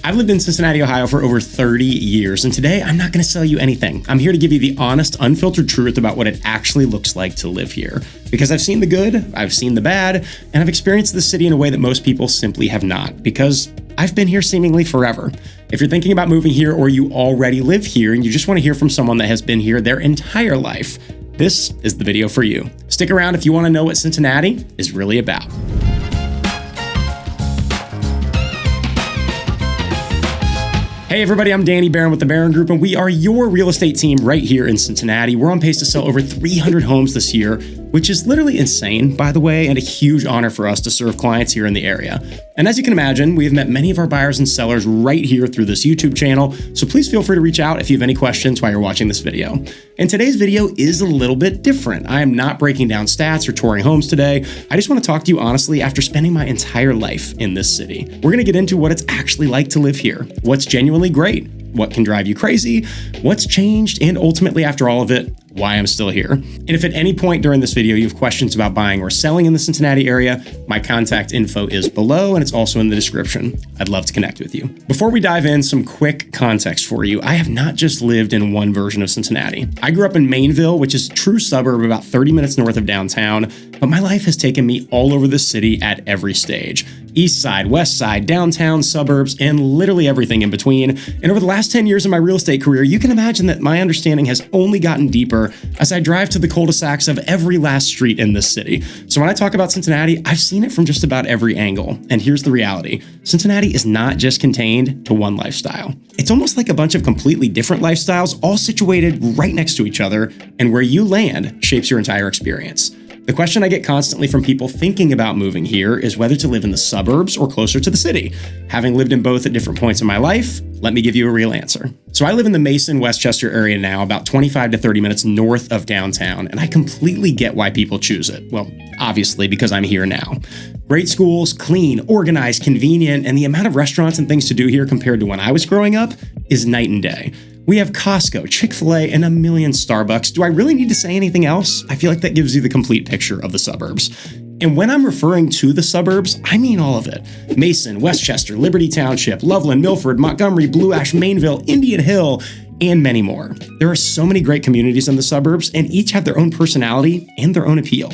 I've lived in Cincinnati, Ohio for over 30 years, and today I'm not going to sell you anything. I'm here to give you the honest, unfiltered truth about what it actually looks like to live here. Because I've seen the good, I've seen the bad, and I've experienced the city in a way that most people simply have not, because I've been here seemingly forever. If you're thinking about moving here or you already live here and you just want to hear from someone that has been here their entire life, this is the video for you. Stick around if you want to know what Cincinnati is really about. Hey everybody, I'm Danny Barron with the Barron Group, and we are your real estate team right here in Cincinnati. We're on pace to sell over 300 homes this year, which is literally insane, by the way, and a huge honor for us to serve clients here in the area. And as you can imagine, we have met many of our buyers and sellers right here through this YouTube channel, so please feel free to reach out if you have any questions while you're watching this video. And today's video is a little bit different. I am not breaking down stats or touring homes today. I just want to talk to you honestly after spending my entire life in this city. We're going to get into what it's actually like to live here, what's genuinely great, what can drive you crazy, what's changed, and ultimately after all of it, why I'm still here. And if at any point during this video you have questions about buying or selling in the Cincinnati area, my contact info is below and it's also in the description. I'd love to connect with you. Before we dive in, some quick context for you. I have not just lived in one version of Cincinnati. I grew up in Mainville, which is a true suburb about 30 minutes north of downtown, but my life has taken me all over the city at every stage. East side, west side, downtown, suburbs, and literally everything in between. And over the last 10 years of my real estate career, you can imagine that my understanding has only gotten deeper as I drive to the cul-de-sacs of every last street in this city. So when I talk about Cincinnati, I've seen it from just about every angle. And here's the reality. Cincinnati is not just contained to one lifestyle. It's almost like a bunch of completely different lifestyles all situated right next to each other, and where you land shapes your entire experience. The question I get constantly from people thinking about moving here is whether to live in the suburbs or closer to the city. Having lived in both at different points in my life, let me give you a real answer. So I live in the Mason, Westchester area now, about 25 to 30 minutes north of downtown, and I completely get why people choose it. Well, obviously, because I'm here now. Great schools, clean, organized, convenient, and the amount of restaurants and things to do here compared to when I was growing up is night and day. We have Costco, Chick-fil-A, and a million Starbucks. Do I really need to say anything else? I feel like that gives you the complete picture of the suburbs. And when I'm referring to the suburbs, I mean all of it. Mason, Westchester, Liberty Township, Loveland, Milford, Montgomery, Blue Ash, Mainville, Indian Hill, and many more. There are so many great communities in the suburbs, and each have their own personality and their own appeal.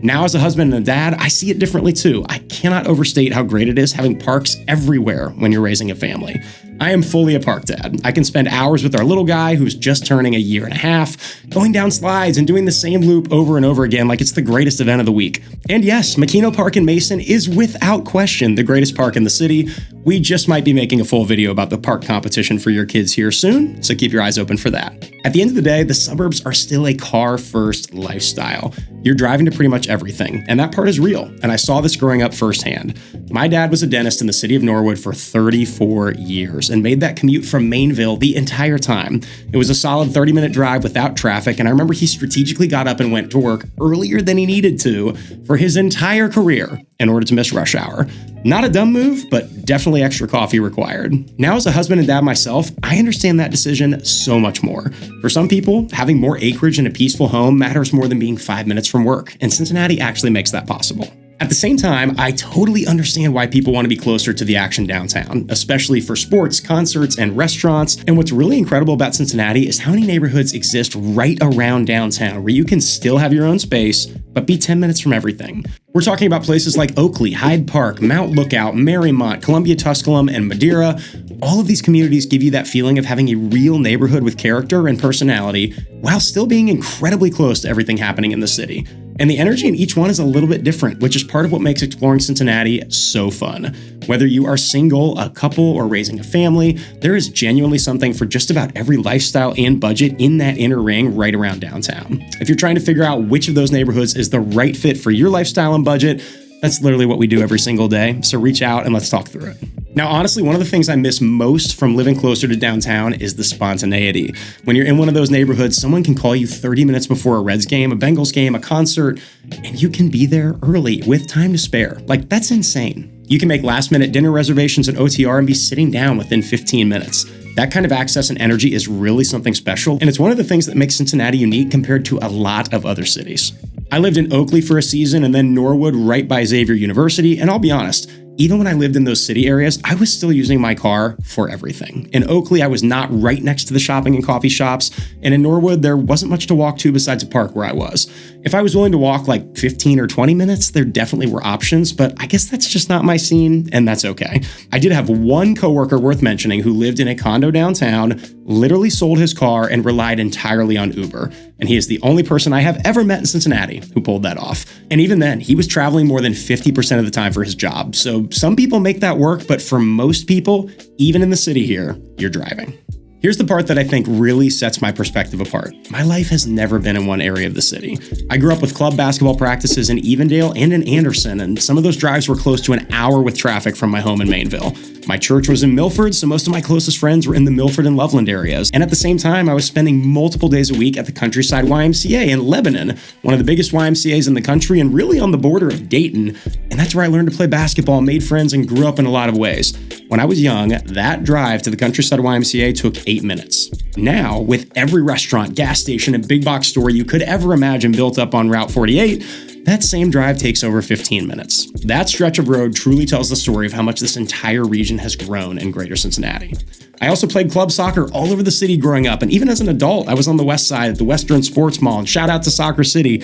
Now, as a husband and a dad, I see it differently too. I cannot overstate how great it is having parks everywhere when you're raising a family. I am fully a park dad. I can spend hours with our little guy who's just turning a year and a half, going down slides and doing the same loop over and over again like it's the greatest event of the week. And yes, McKeno Park in Mason is without question the greatest park in the city. We just might be making a full video about the park competition for your kids here soon, so keep your eyes open for that. At the end of the day, the suburbs are still a car-first lifestyle. You're driving to pretty much everything, and that part is real, and I saw this growing up firsthand. My dad was a dentist in the city of Norwood for 34 years and made that commute from Mainville the entire time. It was a solid 30-minute drive without traffic, and I remember he strategically got up and went to work earlier than he needed to for his entire career in order to miss rush hour. Not a dumb move, but definitely extra coffee required. Now, as a husband and dad myself, I understand that decision so much more. For some people, having more acreage in a peaceful home matters more than being 5 minutes from work, and Cincinnati actually makes that possible. At the same time, I totally understand why people want to be closer to the action downtown, especially for sports, concerts, and restaurants. And what's really incredible about Cincinnati is how many neighborhoods exist right around downtown where you can still have your own space, but be 10 minutes from everything. We're talking about places like Oakley, Hyde Park, Mount Lookout, Marymount, Columbia Tusculum, and Madeira. All of these communities give you that feeling of having a real neighborhood with character and personality while still being incredibly close to everything happening in the city. And the energy in each one is a little bit different, which is part of what makes exploring Cincinnati so fun. Whether you are single, a couple, or raising a family, there is genuinely something for just about every lifestyle and budget in that inner ring right around downtown. If you're trying to figure out which of those neighborhoods is the right fit for your lifestyle and budget, that's literally what we do every single day. So reach out and let's talk through it. Now, honestly, one of the things I miss most from living closer to downtown is the spontaneity. When you're in one of those neighborhoods, someone can call you 30 minutes before a Reds game, a Bengals game, a concert, and you can be there early with time to spare. Like, that's insane. You can make last-minute dinner reservations at OTR and be sitting down within 15 minutes. That kind of access and energy is really something special, and it's one of the things that makes Cincinnati unique compared to a lot of other cities. I lived in Oakley for a season and then Norwood right by Xavier University, and I'll be honest, even when I lived in those city areas, I was still using my car for everything. In Oakley, I was not right next to the shopping and coffee shops, and in Norwood, there wasn't much to walk to besides a park where I was. If I was willing to walk like 15 or 20 minutes, there definitely were options, but I guess that's just not my scene, and that's okay. I did have one coworker worth mentioning who lived in a condo downtown, literally sold his car, and relied entirely on Uber. And he is the only person I have ever met in Cincinnati who pulled that off. And even then, he was traveling more than 50% of the time for his job. So some people make that work, but for most people, even in the city here, you're driving. Here's the part that I think really sets my perspective apart. My life has never been in one area of the city. I grew up with club basketball practices in Evendale and in Anderson, and some of those drives were close to an hour with traffic from my home in Mainville. My church was in Milford, so most of my closest friends were in the Milford and Loveland areas. And at the same time, I was spending multiple days a week at the Countryside YMCA in Lebanon, one of the biggest YMCAs in the country and really on the border of Dayton. And that's where I learned to play basketball, made friends, and grew up in a lot of ways. When I was young, that drive to the Countryside YMCA took 8 minutes. Now, with every restaurant, gas station, and big box store you could ever imagine built up on Route 48, that same drive takes over 15 minutes. That stretch of road truly tells the story of how much this entire region has grown in greater Cincinnati. I also played club soccer all over the city growing up, and even as an adult, I was on the west side at the Western Sports Mall, and shout out to Soccer City.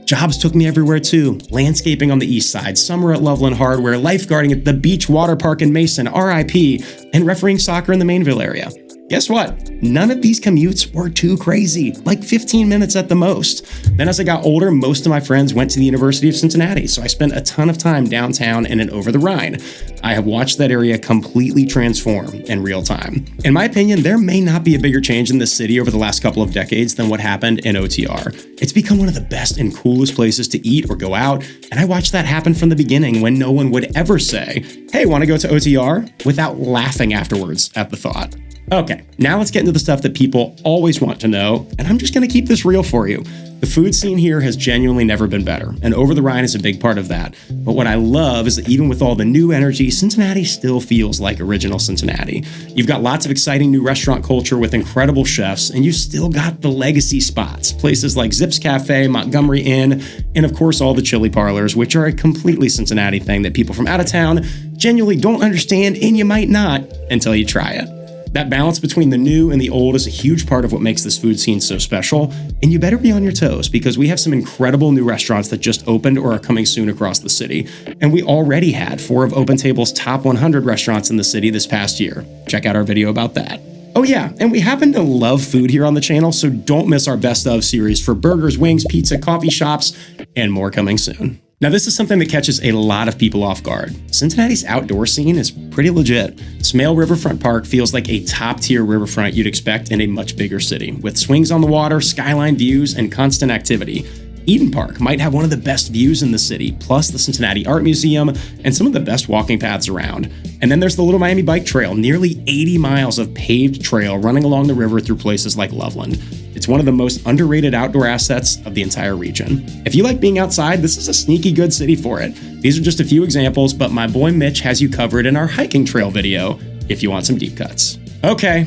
Jobs took me everywhere too. Landscaping on the east side, summer at Loveland Hardware, lifeguarding at the Beach Water Park in Mason, RIP, and refereeing soccer in the Mainville area. Guess what? None of these commutes were too crazy, like 15 minutes at the most. Then as I got older, most of my friends went to the University of Cincinnati, so I spent a ton of time downtown and over the Rhine. I have watched that area completely transform in real time. In my opinion, there may not be a bigger change in this city over the last couple of decades than what happened in OTR. It's become one of the best and coolest places to eat or go out, and I watched that happen from the beginning when no one would ever say, "Hey, want to go to OTR?" without laughing afterwards at the thought. Okay, now let's get into the stuff that people always want to know, and I'm just going to keep this real for you. The food scene here has genuinely never been better, and Over the Rhine is a big part of that. But what I love is that even with all the new energy, Cincinnati still feels like original Cincinnati. You've got lots of exciting new restaurant culture with incredible chefs, and you've still got the legacy spots, places like Zips Cafe, Montgomery Inn, and of course all the chili parlors, which are a completely Cincinnati thing that people from out of town genuinely don't understand, and you might not until you try it. That balance between the new and the old is a huge part of what makes this food scene so special, and you better be on your toes because we have some incredible new restaurants that just opened or are coming soon across the city, and we already had 4 of OpenTable's top 100 restaurants in the city this past year. Check out our video about that. Oh yeah, and we happen to love food here on the channel, so don't miss our Best Of series for burgers, wings, pizza, coffee shops, and more coming soon. Now, this is something that catches a lot of people off guard. Cincinnati's outdoor scene is pretty legit. Smale Riverfront Park feels like a top-tier riverfront you'd expect in a much bigger city, with swings on the water, skyline views, and constant activity. Eden Park might have one of the best views in the city, plus the Cincinnati Art Museum and some of the best walking paths around. And then there's the Little Miami Bike Trail, nearly 80 miles of paved trail running along the river through places like Loveland. It's one of the most underrated outdoor assets of the entire region. If you like being outside, this is a sneaky good city for it. These are just a few examples, but my boy Mitch has you covered in our hiking trail video if you want some deep cuts. Okay,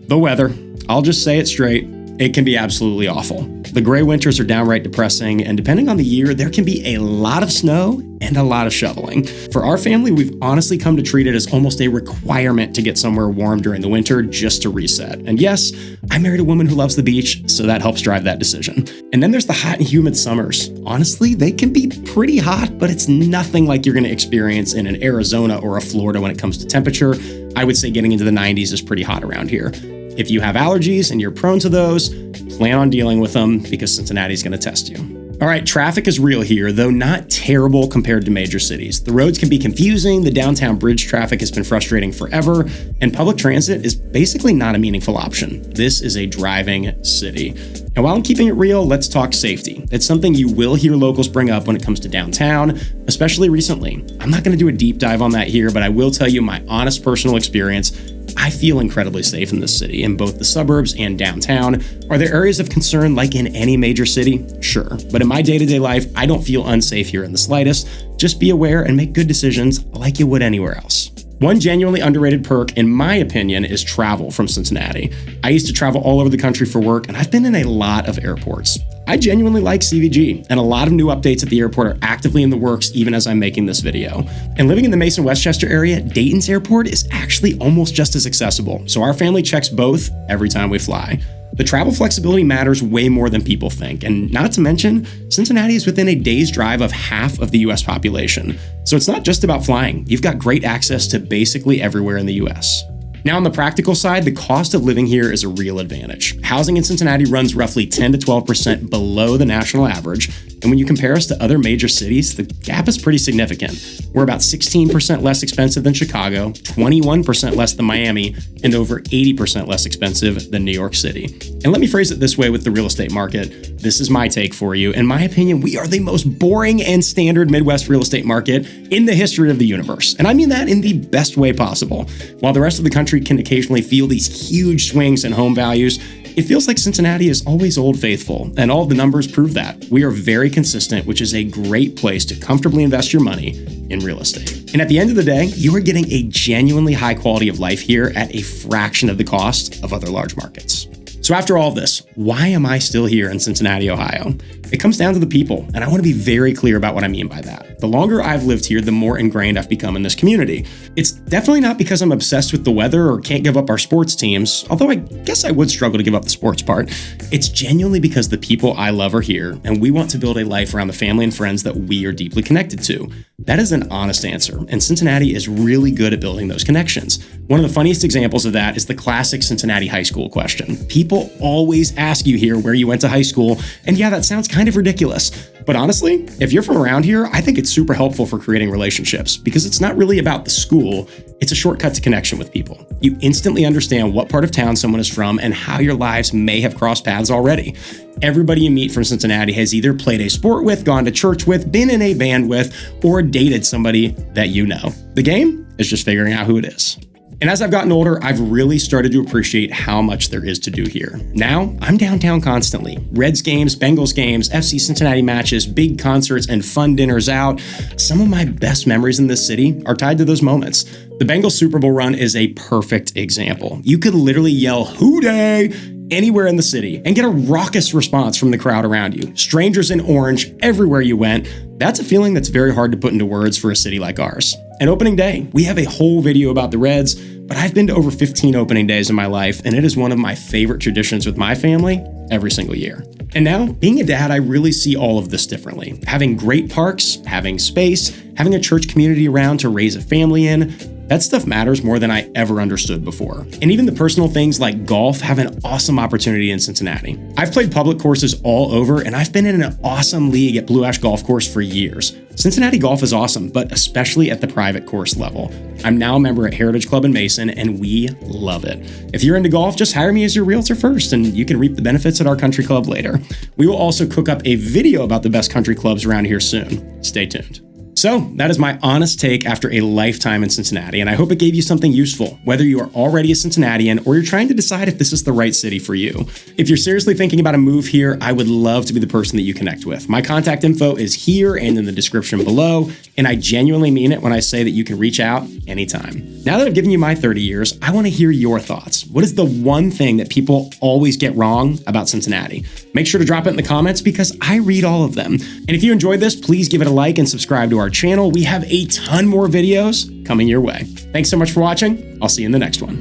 the weather. I'll just say it straight. It can be absolutely awful. The gray winters are downright depressing, and depending on the year, there can be a lot of snow and a lot of shoveling. For our family, we've honestly come to treat it as almost a requirement to get somewhere warm during the winter just to reset. And yes, I married a woman who loves the beach, so that helps drive that decision. And then there's the hot and humid summers. Honestly, they can be pretty hot, but it's nothing like you're going to experience in an Arizona or a Florida when it comes to temperature. I would say getting into the 90s is pretty hot around here. If you have allergies and you're prone to those, plan on dealing with them because Cincinnati's going to test you. All right, traffic is real here, though not terrible compared to major cities. The roads can be confusing, the downtown bridge traffic has been frustrating forever, and public transit is basically not a meaningful option. This is a driving city. And while I'm keeping it real, let's talk safety. It's something you will hear locals bring up when it comes to downtown, especially recently. I'm not going to do a deep dive on that here, but I will tell you my honest personal experience. I feel incredibly safe in this city, in both the suburbs and downtown. Are there areas of concern like in any major city? Sure. But in my day-to-day life, I don't feel unsafe here in the slightest. Just be aware and make good decisions like you would anywhere else. One genuinely underrated perk, in my opinion, is travel from Cincinnati. I used to travel all over the country for work, and I've been in a lot of airports. I genuinely like CVG, and a lot of new updates at the airport are actively in the works even as I'm making this video. And living in the Mason-Westchester area, Dayton's airport is actually almost just as accessible, so our family checks both every time we fly. The travel flexibility matters way more than people think, and not to mention, Cincinnati is within a day's drive of half of the US population. So it's not just about flying, you've got great access to basically everywhere in the US. Now, on the practical side, the cost of living here is a real advantage. Housing in Cincinnati runs roughly 10 to 12% below the national average, and when you compare us to other major cities, the gap is pretty significant. We're about 16% less expensive than Chicago, 21% less than Miami, and over 80% less expensive than New York City. And let me phrase it this way with the real estate market. This is my take for you. In my opinion, we are the most boring and standard Midwest real estate market in the history of the universe. And I mean that in the best way possible. While the rest of the country can occasionally feel these huge swings in home values, it feels like Cincinnati is always Old Faithful, and all the numbers prove that. We are very consistent, which is a great place to comfortably invest your money in real estate. And at the end of the day, you are getting a genuinely high quality of life here at a fraction of the cost of other large markets. So after all of this, why am I still here in Cincinnati, Ohio? It comes down to the people, and I want to be very clear about what I mean by that. The longer I've lived here, the more ingrained I've become in this community. It's definitely not because I'm obsessed with the weather or can't give up our sports teams, although I guess I would struggle to give up the sports part. It's genuinely because the people I love are here, and we want to build a life around the family and friends that we are deeply connected to. That is an honest answer, and Cincinnati is really good at building those connections. One of the funniest examples of that is the classic Cincinnati high school question. People always ask you here where you went to high school, and yeah, that sounds kind of ridiculous. But honestly, if you're from around here, I think it's super helpful for creating relationships because it's not really about the school, it's a shortcut to connection with people. You instantly understand what part of town someone is from and how your lives may have crossed paths already. Everybody you meet from Cincinnati has either played a sport with, gone to church with, been in a band with, or dated somebody that you know. The game is just figuring out who it is. And as I've gotten older, I've really started to appreciate how much there is to do here. Now, I'm downtown constantly. Reds games, Bengals games, FC Cincinnati matches, big concerts, and fun dinners out. Some of my best memories in this city are tied to those moments. The Bengals Super Bowl run is a perfect example. You could literally yell, "Hoo day!" anywhere in the city and get a raucous response from the crowd around you. Strangers in orange everywhere you went. That's a feeling that's very hard to put into words for a city like ours. And opening day, we have a whole video about the Reds, but I've been to over 15 opening days in my life, and it is one of my favorite traditions with my family every single year. And now, being a dad, I really see all of this differently. Having great parks, having space, having a church community around to raise a family in, that stuff matters more than I ever understood before. And even the personal things like golf have an awesome opportunity in Cincinnati. I've played public courses all over, and I've been in an awesome league at Blue Ash Golf Course for years. Cincinnati golf is awesome, but especially at the private course level. I'm now a member at Heritage Club in Mason, and we love it. If you're into golf, just hire me as your realtor first, and you can reap the benefits at our country club later. We will also cook up a video about the best country clubs around here soon. Stay tuned. So that is my honest take after a lifetime in Cincinnati, and I hope it gave you something useful, whether you are already a Cincinnatian or you're trying to decide if this is the right city for you. If you're seriously thinking about a move here, I would love to be the person that you connect with. My contact info is here and in the description below, and I genuinely mean it when I say that you can reach out anytime. Now that I've given you my 30 years, I want to hear your thoughts. What is the one thing that people always get wrong about Cincinnati? Make sure to drop it in the comments because I read all of them. And if you enjoyed this, please give it a like and subscribe to our channel. We have a ton more videos coming your way. Thanks so much for watching. I'll see you in the next one.